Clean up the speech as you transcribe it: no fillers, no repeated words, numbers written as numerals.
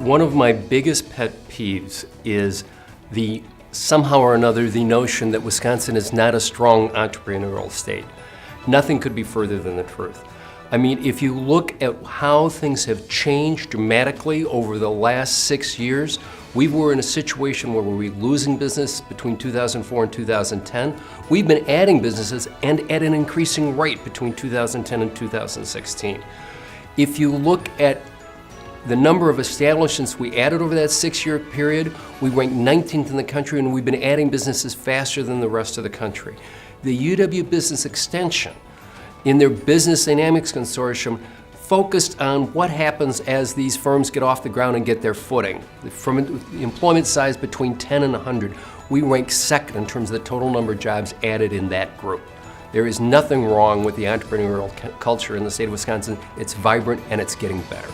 One of my biggest pet peeves is somehow or another the notion that Wisconsin is not a strong entrepreneurial state. Nothing could be further than the truth. I mean, if you look at how things have changed dramatically over the last 6 years, we were in a situation where we were losing business between 2004 and 2010. We've been adding businesses and at an increasing rate between 2010 and 2016. If you look at the number of establishments we added over that 6-year period, we ranked 19th in the country, and we've been adding businesses faster than the rest of the country. The UW Business Extension, in their Business Dynamics Consortium, focused on what happens as these firms get off the ground and get their footing. From the employment size between 10 and 100, we rank second in terms of the total number of jobs added in that group. There is nothing wrong with the entrepreneurial culture in the state of Wisconsin. It's vibrant and it's getting better.